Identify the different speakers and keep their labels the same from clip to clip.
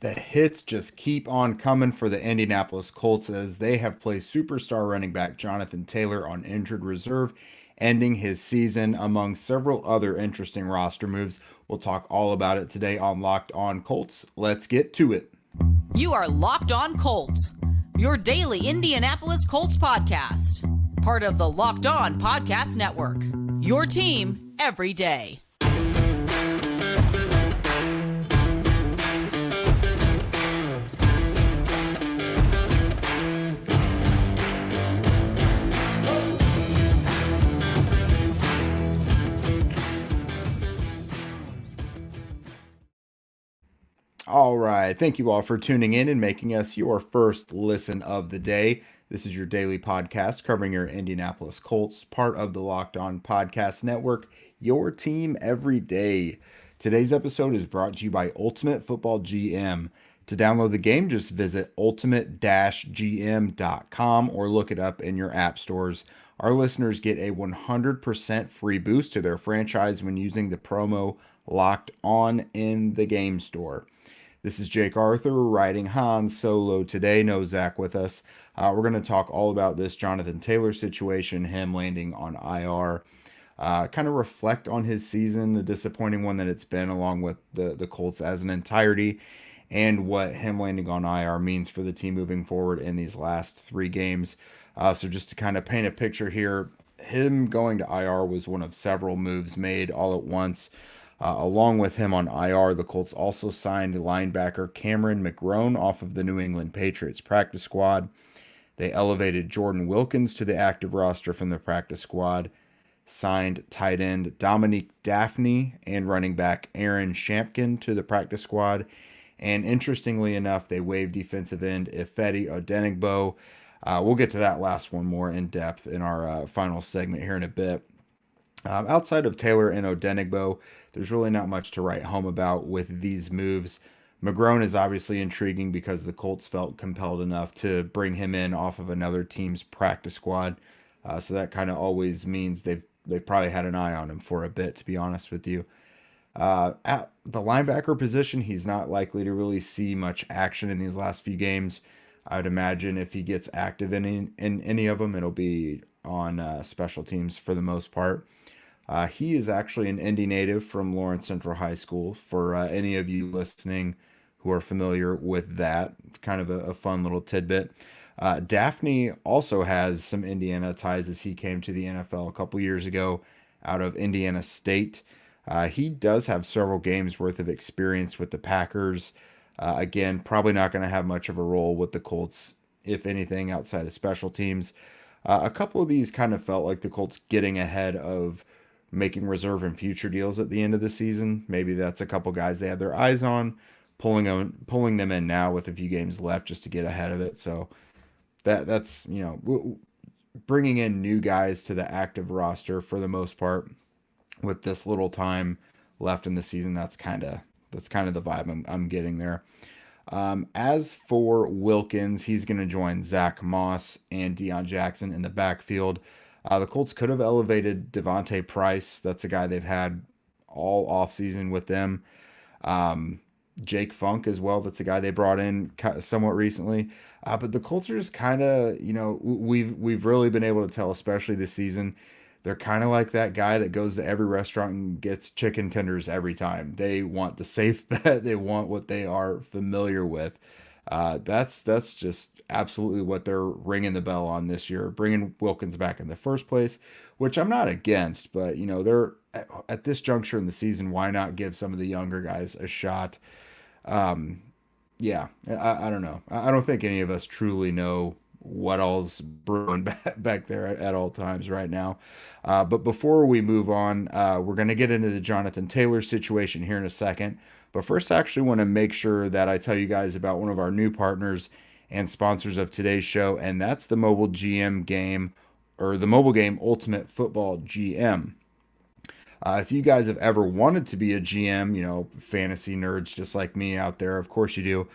Speaker 1: The hits just keep on coming for the Indianapolis Colts as they have placed superstar running back Jonathan Taylor on injured reserve, ending his season among several other interesting roster moves. We'll talk all about it today on Locked On Colts. Let's get to it.
Speaker 2: You are Locked On Colts, your daily Indianapolis Colts podcast. Part of the Locked On Podcast Network, your team every day.
Speaker 1: All right. Thank you all for tuning in and making us your first listen of the day. This is your daily podcast covering your Indianapolis Colts, part of the Locked On Podcast Network, your team every day. Today's episode is brought to you by Ultimate Football GM. To download the game, just visit ultimate-gm.com or look it up in your app stores. Our listeners get a 100% free boost to their franchise when using the promo Locked On in the game store. This is Jake Arthur riding Han Solo today. No Zach with us. We're going to talk all about this Jonathan Taylor situation, him landing on IR. Kind of reflect on his season, the disappointing one that it's been, along with the Colts as an entirety, and what him landing on IR means for the team moving forward in these last three games. So just to kind of paint a picture here, him going to IR was one of several moves made all at once. Along with him on IR, the Colts also signed linebacker Cameron McGrone off of the New England Patriots practice squad. They elevated Jordan Wilkins to the active roster from the practice squad, signed tight end Dominique Daphne and running back Aaron Shampkin to the practice squad. And interestingly enough, they waived defensive end Ifeadi Odenigbo. We'll get to that last one more in depth in our final segment here in a bit. Outside of Taylor and Odenigbo, there's really not much to write home about with these moves. McGrone is obviously intriguing because the Colts felt compelled enough to bring him in off of another team's practice squad. So that kind of always means they've probably had an eye on him for a bit, to be honest with you. At the linebacker position, he's not likely to really see much action in these last few games. I would imagine if he gets active in any of them, it'll be on special teams for the most part. He is actually an Indy native from Lawrence Central High School. For any of you listening who are familiar with that, kind of a fun little tidbit. Daphne also has some Indiana ties as he came to the NFL a couple years ago out of Indiana State. He does have several games worth of experience with the Packers. Again, probably not going to have much of a role with the Colts, if anything, outside of special teams. A couple of these kind of felt like the Colts getting ahead of making reserve and future deals at the end of the season. Maybe that's a couple guys they had their eyes on, pulling them in now with a few games left just to get ahead of it. So that's bringing in new guys to the active roster for the most part with this little time left in the season. That's kind of the vibe I'm getting there. As for Wilkins, he's going to join Zach Moss and Deion Jackson in the backfield. The Colts could have elevated Devontae Price. That's a guy they've had all offseason with them. Jake Funk as well. That's a guy they brought in somewhat recently. But the Colts are just kind of, we've really been able to tell, especially this season, they're kind of like that guy that goes to every restaurant and gets chicken tenders every time. They want the safe bet. They want what they are familiar with. That's just absolutely what they're ringing the bell on this year, bringing Wilkins back in the first place, which I'm not against, but they're at this juncture in the season, why not give some of the younger guys a shot? Yeah, I don't know. I don't think any of us truly know what all's brewing back there at all times right now. But before we move on, we're going to get into the Jonathan Taylor situation here in a second. But first, I actually want to make sure that I tell you guys about one of our new partners and sponsors of today's show, and that's the mobile GM game, or the mobile game Ultimate Football GM. If you guys have ever wanted to be a GM, fantasy nerds just like me out there, of course you do,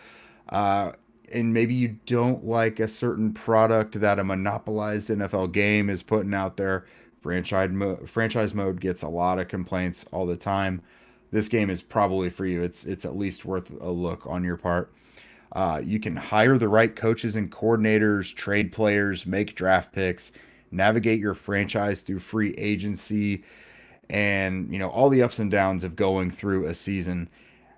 Speaker 1: and maybe you don't like a certain product that a monopolized NFL game is putting out there, franchise mode gets a lot of complaints all the time. this game is probably for you. It's at least worth a look on your part. You can hire the right coaches and coordinators, trade players, make draft picks, navigate your franchise through free agency, and all the ups and downs of going through a season.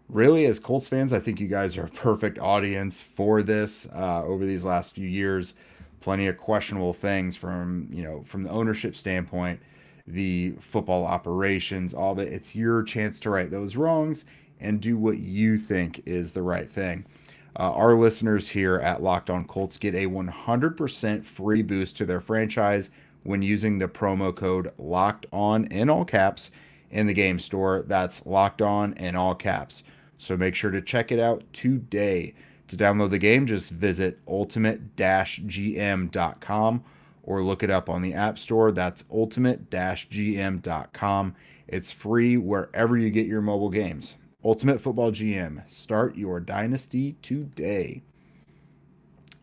Speaker 1: Really, as Colts fans, I think you guys are a perfect audience for this. Over these last few years, plenty of questionable things from the ownership standpoint, the football operations, all of it. It's your chance to right those wrongs and do what you think is the right thing. Our listeners here at Locked On Colts get a 100% free boost to their franchise when using the promo code Locked On in all caps in the game store. That's Locked On in all caps. So make sure to check it out today. To download the game, just visit ultimate-gm.com or look it up on the App Store. That's ultimate-gm.com. It's free wherever you get your mobile games. Ultimate Football GM. Start your dynasty today.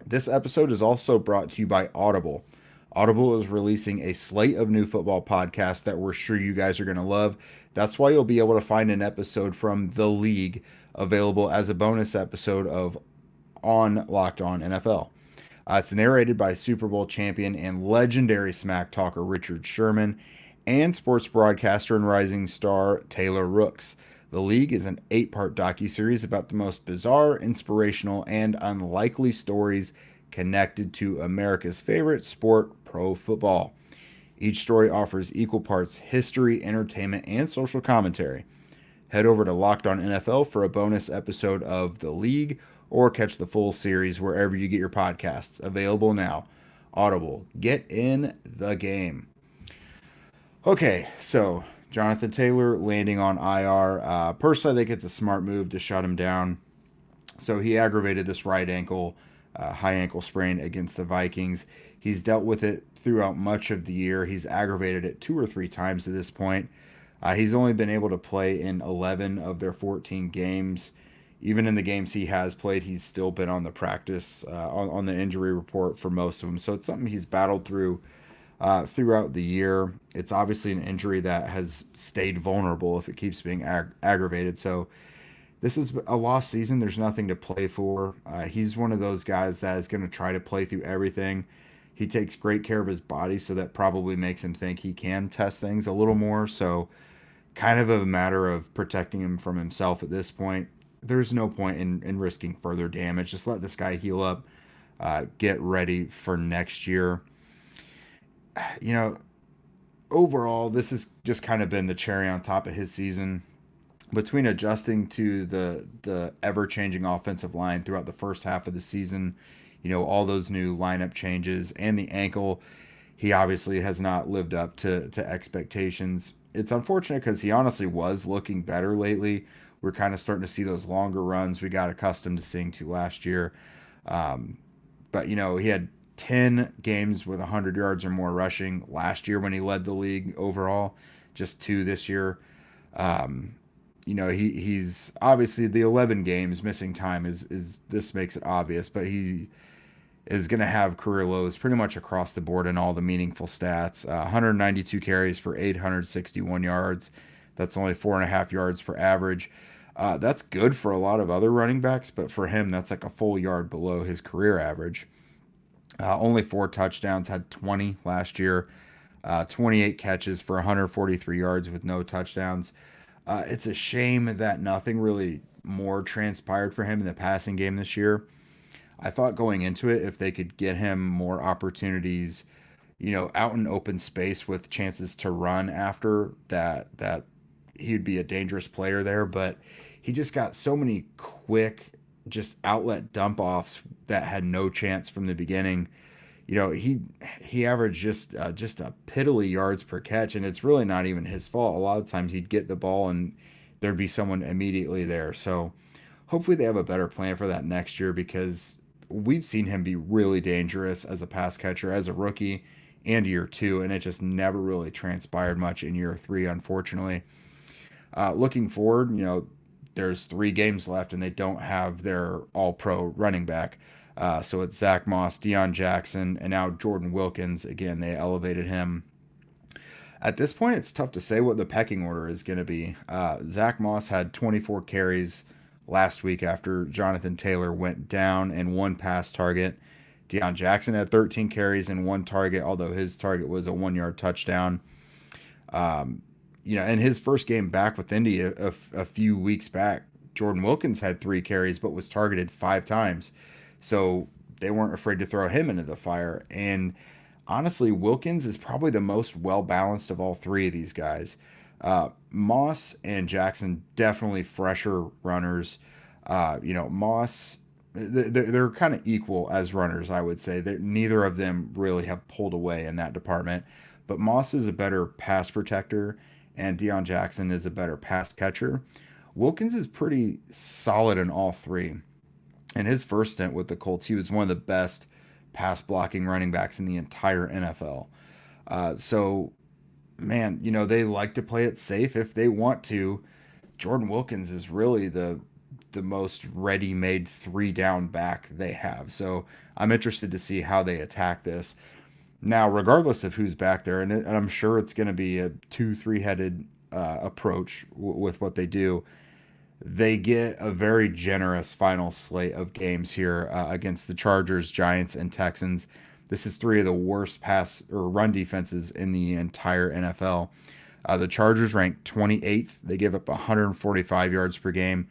Speaker 1: This episode is also brought to you by Audible. Audible is releasing a slate of new football podcasts that we're sure you guys are going to love. That's why you'll be able to find an episode from The League available as a bonus episode of on Locked On NFL. It's narrated by Super Bowl champion and legendary smack talker Richard Sherman and sports broadcaster and rising star Taylor Rooks. The League is an 8-part docuseries about the most bizarre, inspirational, and unlikely stories connected to America's favorite sport, pro football. Each story offers equal parts history, entertainment, and social commentary. Head over to Locked On NFL for a bonus episode of The League or catch the full series wherever you get your podcasts. Available now. Audible. Get in the game. Okay, so Jonathan Taylor landing on IR. Personally, I think it's a smart move to shut him down. So he aggravated this right ankle, high ankle sprain against the Vikings. He's dealt with it throughout much of the year. He's aggravated it 2 or 3 times at this point. He's only been able to play in 11 of their 14 games. Even in the games he has played, he's still been on the practice, on the injury report for most of them. So it's something he's battled through throughout the year. It's obviously an injury that has stayed vulnerable if it keeps being aggravated. So this is a lost season. There's nothing to play for. He's one of those guys that is going to try to play through everything. He takes great care of his body, so that probably makes him think he can test things a little more. So kind of a matter of protecting him from himself at this point. There's no point in risking further damage. Just let this guy heal up, get ready for next year. Overall, this has just kind of been the cherry on top of his season. Between adjusting to the ever-changing offensive line throughout the first half of the season, all those new lineup changes, and the ankle, he obviously has not lived up to expectations. It's unfortunate because he honestly was looking better lately. We're kind of starting to see those longer runs we got accustomed to seeing to last year. But, he had 10 games with 100 yards or more rushing last year when he led the league overall, just 2 this year. He's obviously the 11 games missing time is this makes it obvious, but he is going to have career lows pretty much across the board in all the meaningful stats. 192 carries for 861 yards. That's only 4.5 yards per average. That's good for a lot of other running backs, but for him, that's like a full yard below his career average. Only 4 touchdowns, had 20 last year. 28 catches for 143 yards with no touchdowns. It's a shame that nothing really more transpired for him in the passing game this year. I thought going into it, if they could get him more opportunities, out in open space with chances to run after that he'd be a dangerous player there. But he just got so many quick, just outlet dump offs that had no chance from the beginning. He averaged just a piddly yards per catch, and it's really not even his fault. A lot of times he'd get the ball and there'd be someone immediately there. So hopefully they have a better plan for that next year, because we've seen him be really dangerous as a pass catcher as a rookie and year 2, and it just never really transpired much in year 3, unfortunately. Looking forward, there's 3 games left and they don't have their all-pro running back. So it's Zach Moss, Deion Jackson, and now Jordan Wilkins. Again, they elevated him. At this point, it's tough to say what the pecking order is going to be. Zach Moss had 24 carries last week after Jonathan Taylor went down and one pass target. Deion Jackson had 13 carries and one target, although his target was a 1 yard touchdown. In his first game back with Indy a few weeks back, Jordan Wilkins had 3 carries but was targeted 5 times. So they weren't afraid to throw him into the fire. And honestly, Wilkins is probably the most well balanced of all three of these guys. Moss and Jackson definitely fresher runners. Moss, they're kind of equal as runners, I would say. Neither of them really have pulled away in that department. But Moss is a better pass protector, and Deion Jackson is a better pass catcher. Wilkins is pretty solid in all three. In his first stint with the Colts, he was one of the best pass blocking running backs in the entire NFL. So, man, they like to play it safe if they want to. Jordan Wilkins is really the most ready-made 3 down back they have. So I'm interested to see how they attack this. Now, regardless of who's back there, and I'm sure it's going to be a 2-3-headed approach with what they do. They get a very generous final slate of games here against the Chargers, Giants, and Texans. This is 3 of the worst pass or run defenses in the entire NFL. The Chargers rank 28th. They give up 145 yards per game.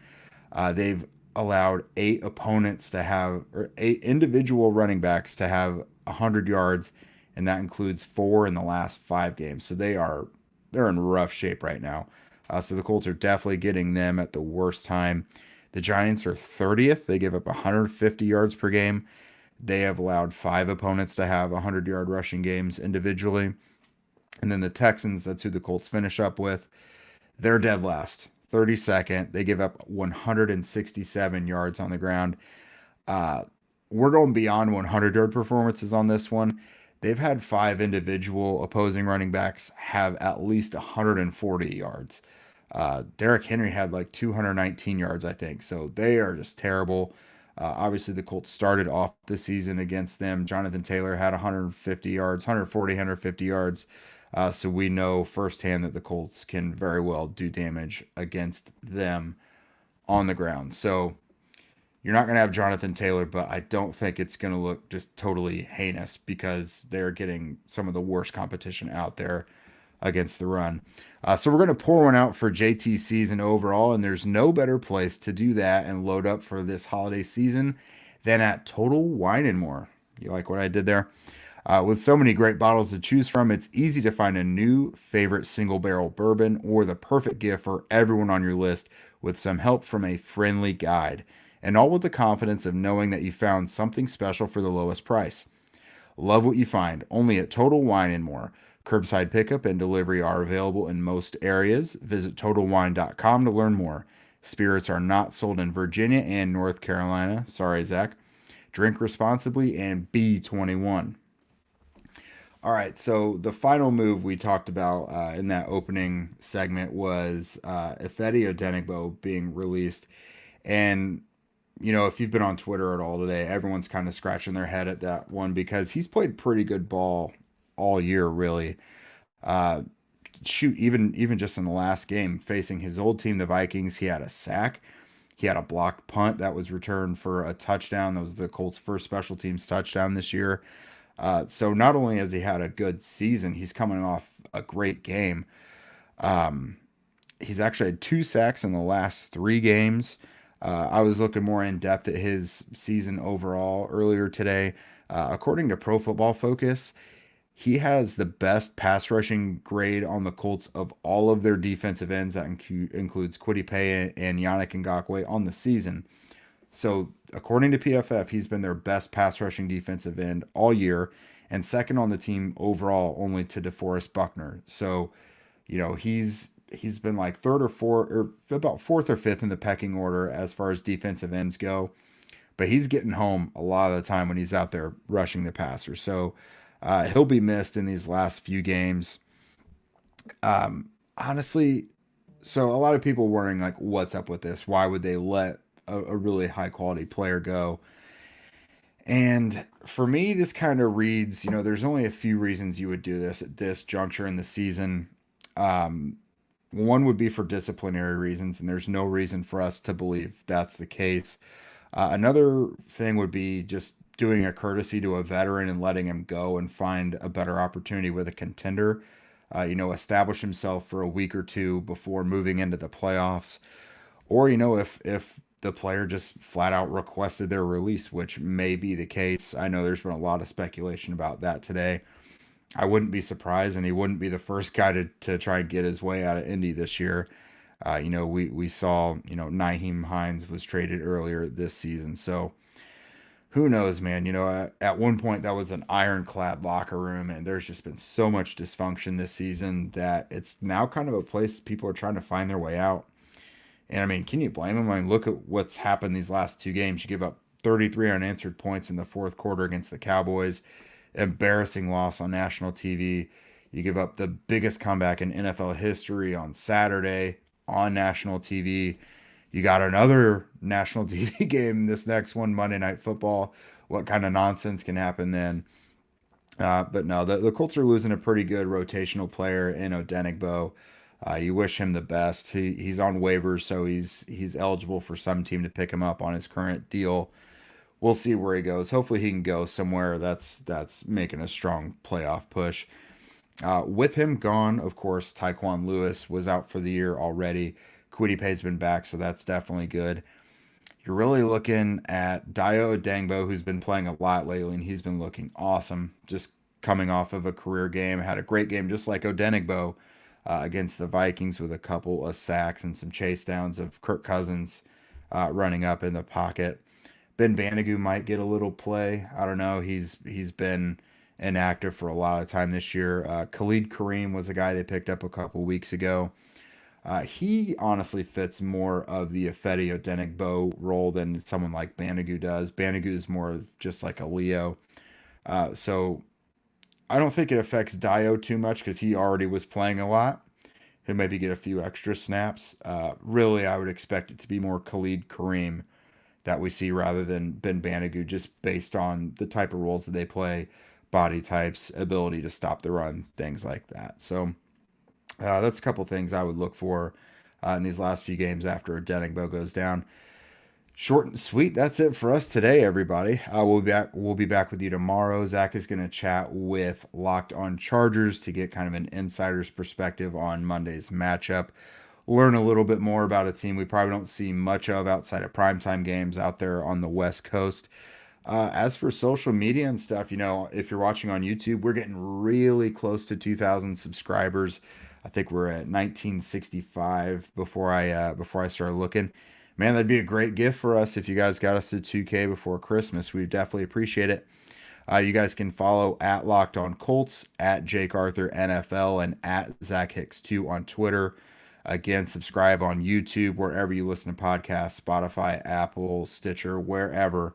Speaker 1: They've allowed 8 opponents to have, or 8 individual running backs to have 100 yards, and that includes 4 in the last 5 games. So they're in rough shape right now. So the Colts are definitely getting them at the worst time. The Giants are 30th. They give up 150 yards per game. They have allowed 5 opponents to have 100-yard rushing games individually. And then the Texans, that's who the Colts finish up with. They're dead last, 32nd. They give up 167 yards on the ground. We're going beyond 100-yard performances on this one. They've had 5 individual opposing running backs have at least 140 yards. Derrick Henry had like 219 yards, I think. So they are just terrible. Obviously, the Colts started off the season against them. Jonathan Taylor had 150 yards, 140, 150 yards. So we know firsthand that the Colts can very well do damage against them on the ground. So you're not going to have Jonathan Taylor, but I don't think it's going to look just totally heinous because they're getting some of the worst competition out there against the run. So we're going to pour one out for JT season overall, and there's no better place to do that and load up for this holiday season than at Total Wine and More. You like what I did there? With so many great bottles to choose from, it's easy to find a new favorite single barrel bourbon or the perfect gift for everyone on your list with some help from a friendly guide. And all with the confidence of knowing that you found something special for the lowest price. Love what you find, only at Total Wine and More. Curbside pickup and delivery are available in most areas. Visit TotalWine.com to learn more. Spirits are not sold in Virginia and North Carolina. Sorry, Zach. Drink responsibly and be 21. All right, so the final move we talked about in that opening segment was Ifeadi Odenigbo being released. And, if you've been on Twitter at all today, everyone's kind of scratching their head at that one because he's played pretty good ball all year, really. Uh, even just in the last game, facing his old team, the Vikings, he had a sack. He had a blocked punt that was returned for a touchdown. That was the Colts' first special teams touchdown this year. So not only has he had a good season, he's coming off a great game. He's actually had 2 sacks in the last 3 games. I was looking more in depth at his season overall earlier today. According to Pro Football Focus, he has the best pass rushing grade on the Colts of all of their defensive ends. That includes Kwity Paye and Yannick Ngakoue on the season. So, according to PFF, he's been their best pass rushing defensive end all year and second on the team overall only to DeForest Buckner. So, he's been like third or fourth, or about fourth or fifth in the pecking order as far as defensive ends go. But he's getting home a lot of the time when he's out there rushing the passer. So, he'll be missed in these last few games. Honestly, so a lot of people wondering, like, what's up with this? Why would they let a really high quality player go? And for me, this kind of reads, there's only a few reasons you would do this at this juncture in the season. Um, One would be for disciplinary reasons, and there's no reason for us to believe that's the case. Another thing would be just doing a courtesy to a veteran and letting him go and find a better opportunity with a contender. Establish himself for a week or two before moving into the playoffs. Or, if the player just flat out requested their release, which may be the case. I know there's been a lot of speculation about that today. I wouldn't be surprised, and he wouldn't be the first guy to try and get his way out of Indy this year. We saw, Nyheim Hines was traded earlier this season. So who knows, man? At one point that was an ironclad locker room, and there's just been so much dysfunction this season that it's now kind of a place people are trying to find their way out. And I mean, can you blame him? I mean, look at what's happened these last two games. You give up 33 unanswered points in the fourth quarter against the Cowboys, embarrassing loss on national TV. You give up the biggest comeback in NFL history on Saturday on national TV. You got another national TV game this next one, Monday Night Football. What kind of nonsense can happen then? But no, the Colts are losing a pretty good rotational player in Odenigbo. You wish him the best. He's on waivers, so he's eligible for some team to pick him up on his current deal. We'll see where he goes. Hopefully, he can go somewhere that's making a strong playoff push. With him gone, of course, Tyquan Lewis was out for the year already. Kwity Paye's been back, so that's definitely good. You're really looking at Dio Dangbo, who's been playing a lot lately, and he's been looking awesome. Just coming off of a career game, had a great game, just like Odenigbo against the Vikings with a couple of sacks and some chase downs of Kirk Cousins running up in the pocket. Ben Bandigu might get a little play. I don't know. He's been inactive for a lot of time this year. Khalid Kareem was a guy they picked up a couple weeks ago. He honestly fits more of the Ifeadi Odenigbo role than someone like Bandigu does. Bandigu is more just like a Leo. So I don't think it affects Dio too much because he already was playing a lot. He'll maybe get a few extra snaps. Really, I would expect it to be more Khalid Kareem that we see rather than Ben Bandigu, just based on the type of roles that they play, body types, ability to stop the run, things like that. So that's a couple things I would look for in these last few games after Odenigbo goes down. Short and sweet. That's it for us today, everybody. We'll be back. We'll be back with you tomorrow. Zach is going to chat with Locked On Chargers to get kind of an insider's perspective on Monday's matchup. Learn a little bit more about a team we probably don't see much of outside of primetime games out there on the West Coast. As for social media and stuff, if you're watching on YouTube, we're getting really close to 2,000 subscribers. I think we're at 1965 before I started looking. Man, that'd be a great gift for us if you guys got us to 2K before Christmas. We'd definitely appreciate it. You guys can follow at Locked On Colts, at Jake Arthur NFL, and at Zach Hicks 2 on Twitter. Again, subscribe on YouTube, wherever you listen to podcasts, Spotify, Apple, Stitcher, wherever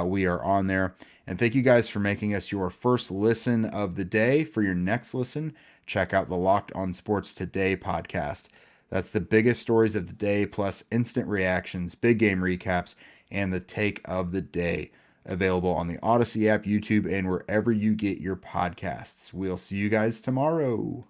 Speaker 1: we are on there. And thank you guys for making us your first listen of the day. For your next listen, check out the Locked On Sports Today podcast. That's the biggest stories of the day, plus instant reactions, big game recaps, and the take of the day. Available on the Odyssey app, YouTube, and wherever you get your podcasts. We'll see you guys tomorrow.